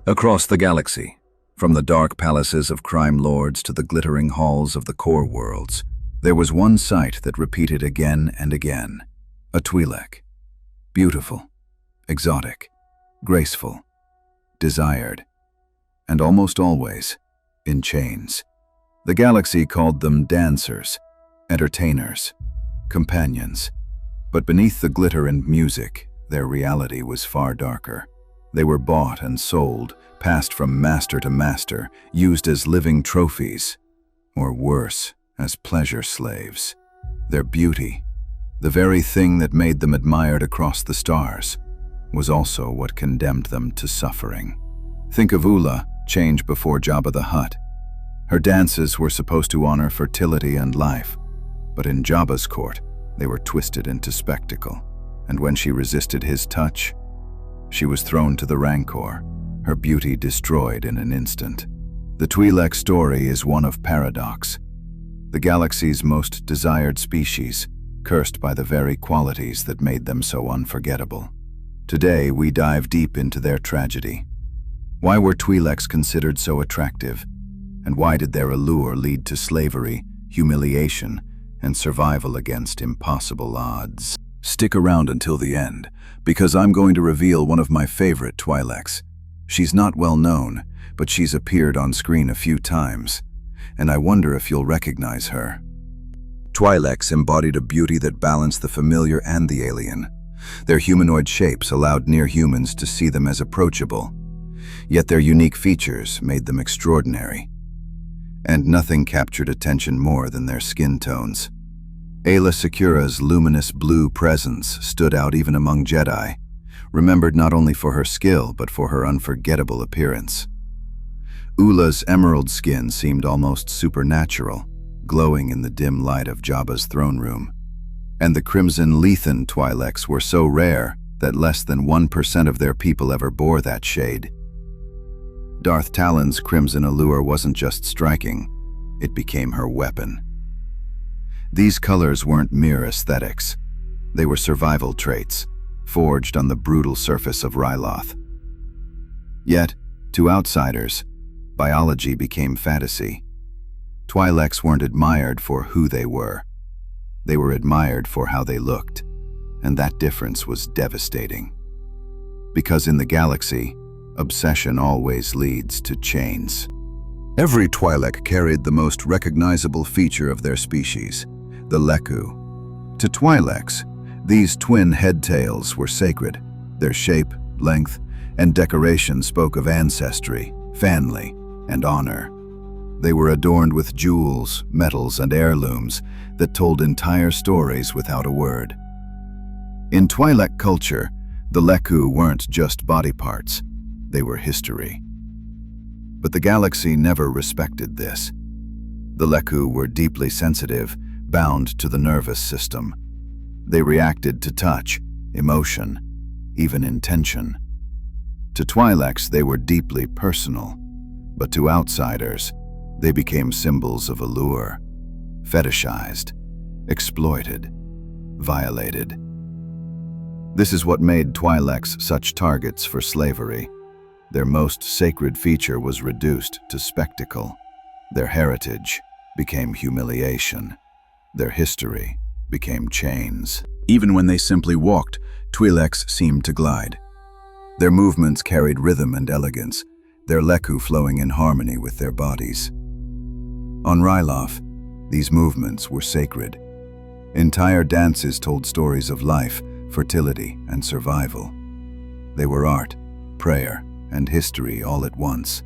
Across the galaxy, from the dark palaces of crime lords to the glittering halls of the core worlds, there was one sight that repeated again and again. A Twi'lek. Beautiful, exotic, graceful, desired, and almost always in chains. The galaxy called them dancers, entertainers, companions. But beneath the glitter and music, their reality was far darker. They were bought and sold, passed from master to master, used as living trophies, or worse, as pleasure slaves. Their beauty, the very thing that made them admired across the stars, was also what condemned them to suffering. Think of Oola, change before Jabba the Hutt. Her dances were supposed to honor fertility and life, but in Jabba's court, they were twisted into spectacle. And when she resisted his touch, she was thrown to the Rancor, her beauty destroyed in an instant. The Twi'lek story is one of paradox. The galaxy's most desired species, cursed by the very qualities that made them so unforgettable. Today, we dive deep into their tragedy. Why were Twi'leks considered so attractive? And why did their allure lead to slavery, humiliation, and survival against impossible odds? Stick around until the end, because I'm going to reveal one of my favorite Twi'leks. She's not well known, but she's appeared on screen a few times, and I wonder if you'll recognize her. Twi'leks embodied a beauty that balanced the familiar and the alien. Their humanoid shapes allowed near humans to see them as approachable, yet their unique features made them extraordinary. And nothing captured attention more than their skin tones. Aayla Secura's luminous blue presence stood out even among Jedi, remembered not only for her skill but for her unforgettable appearance. Oola's emerald skin seemed almost supernatural, glowing in the dim light of Jabba's throne room. And the crimson Lethan Twi'leks were so rare that less than 1% of their people ever bore that shade. Darth Talon's crimson allure wasn't just striking, it became her weapon. These colors weren't mere aesthetics. They were survival traits, forged on the brutal surface of Ryloth. Yet, to outsiders, biology became fantasy. Twi'leks weren't admired for who they were. They were admired for how they looked, and that difference was devastating. Because in the galaxy, obsession always leads to chains. Every Twi'lek carried the most recognizable feature of their species, the lekku. To Twi'leks, these twin head-tails were sacred. Their shape, length, and decoration spoke of ancestry, family, and honor. They were adorned with jewels, metals, and heirlooms that told entire stories without a word. In Twi'lek culture, the lekku weren't just body parts, they were history. But the galaxy never respected this. The lekku were deeply sensitive, bound to the nervous system. They reacted to touch, emotion, even intention. To Twi'leks, they were deeply personal, but to outsiders, they became symbols of allure, fetishized, exploited, violated. This is what made Twi'leks such targets for slavery. Their most sacred feature was reduced to spectacle. Their heritage became humiliation. Their history became chains. Even when they simply walked, Twi'leks seemed to glide. Their movements carried rhythm and elegance, their lekku flowing in harmony with their bodies. On Ryloth, these movements were sacred. Entire dances told stories of life, fertility, and survival. They were art, prayer, and history all at once.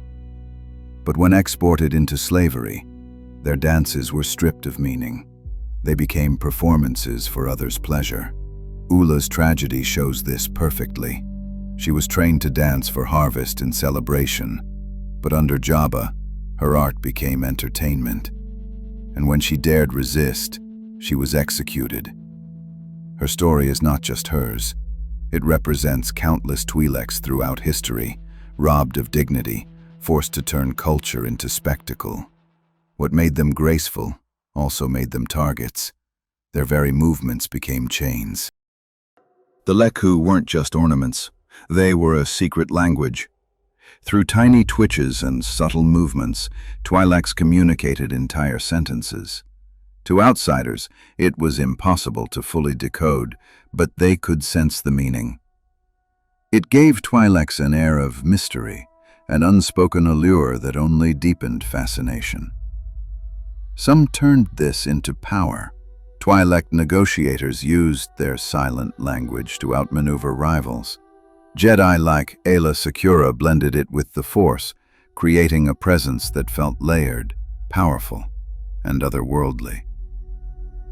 But when exported into slavery, their dances were stripped of meaning. They became performances for others' pleasure. Oola's tragedy shows this perfectly. She was trained to dance for harvest and celebration, but under Jabba, her art became entertainment. And when she dared resist, she was executed. Her story is not just hers. It represents countless Twi'leks throughout history, robbed of dignity, forced to turn culture into spectacle. What made them graceful also made them targets. Their very movements became chains. The lekku weren't just ornaments. They were a secret language. Through tiny twitches and subtle movements, Twi'leks communicated entire sentences. To outsiders, it was impossible to fully decode, but they could sense the meaning. It gave Twi'leks an air of mystery, an unspoken allure that only deepened fascination. Some turned this into power. Twi'lek negotiators used their silent language to outmaneuver rivals. Jedi like Aayla Secura blended it with the Force, creating a presence that felt layered, powerful, and otherworldly.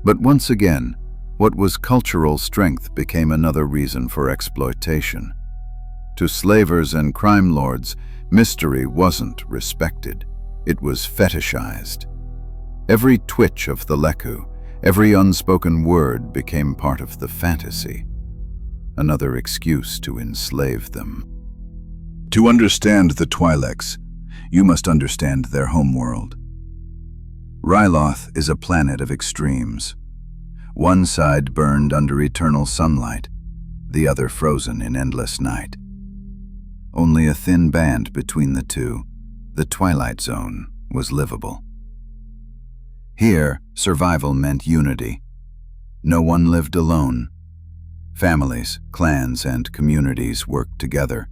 But once again, what was cultural strength became another reason for exploitation. To slavers and crime lords, mystery wasn't respected. It was fetishized. Every twitch of the lekku, every unspoken word became part of the fantasy. Another excuse to enslave them. To understand the Twi'leks, you must understand their homeworld. Ryloth is a planet of extremes. One side burned under eternal sunlight, the other frozen in endless night. Only a thin band between the two, the Twilight Zone, was livable. Here, survival meant unity. No one lived alone. Families, clans, and communities worked together,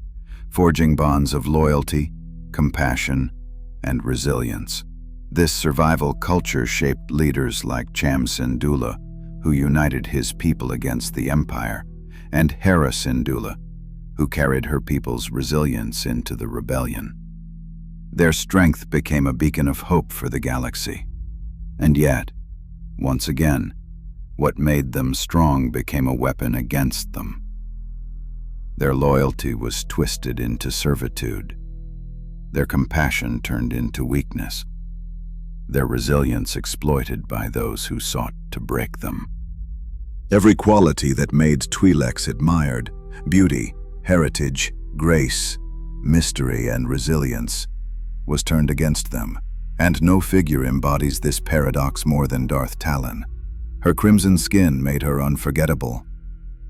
forging bonds of loyalty, compassion, and resilience. This survival culture shaped leaders like Oola, who united his people against the Empire, and Hera Syndulla, who carried her people's resilience into the rebellion. Their strength became a beacon of hope for the galaxy. And yet, once again, what made them strong became a weapon against them. Their loyalty was twisted into servitude. Their compassion turned into weakness. Their resilience exploited by those who sought to break them. Every quality that made Twi'leks admired, beauty, heritage, grace, mystery, and resilience, was turned against them, and no figure embodies this paradox more than Darth Talon. Her crimson skin made her unforgettable.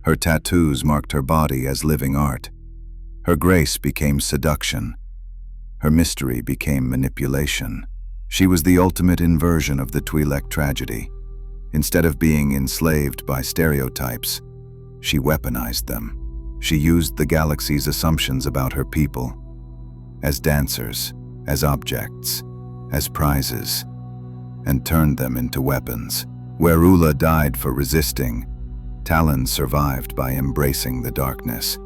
Her tattoos marked her body as living art. Her grace became seduction. Her mystery became manipulation. She was the ultimate inversion of the Twi'lek tragedy. Instead of being enslaved by stereotypes, she weaponized them. She used the galaxy's assumptions about her people as dancers, as objects, as prizes, and turned them into weapons. Where Oola died for resisting, Talon survived by embracing the darkness.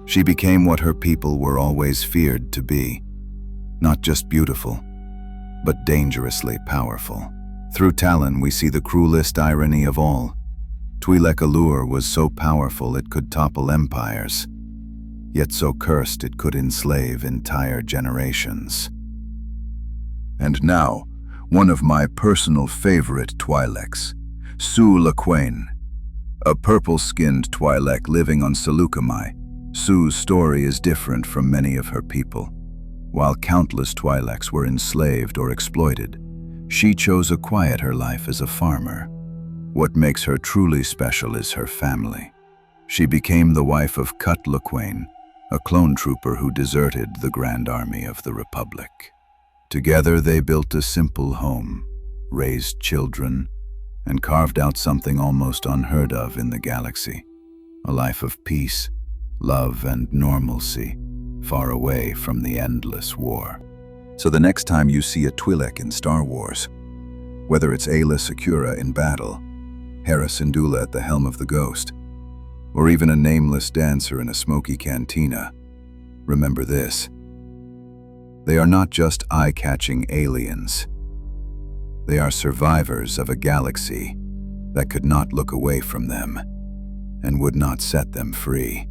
She became what her people were always feared to be, not just beautiful, but dangerously powerful. Through Talon, we see the cruelest irony of all. Twi'lek Allure was so powerful it could topple empires, yet so cursed it could enslave entire generations. And now, one of my personal favorite Twi'leks, Lekku, a purple-skinned Twi'lek living on Seleucami. Su's story is different from many of her people. While countless Twi'leks were enslaved or exploited, she chose a quieter life as a farmer. What makes her truly special is her family. She became the wife of Lekku, a clone trooper who deserted the Grand Army of the Republic. Together they built a simple home, raised children, and carved out something almost unheard of in the galaxy, a life of peace, love, and normalcy, far away from the endless war. So the next time you see a Twi'lek in Star Wars, whether it's Aayla Secura in battle, Hera Syndulla at the helm of the Ghost, or even a nameless dancer in a smoky cantina, remember this: they are not just eye-catching aliens. They are survivors of a galaxy that could not look away from them and would not set them free.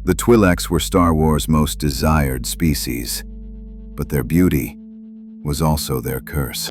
The Twi'leks were Star Wars' most desired species, but their beauty was also their curse.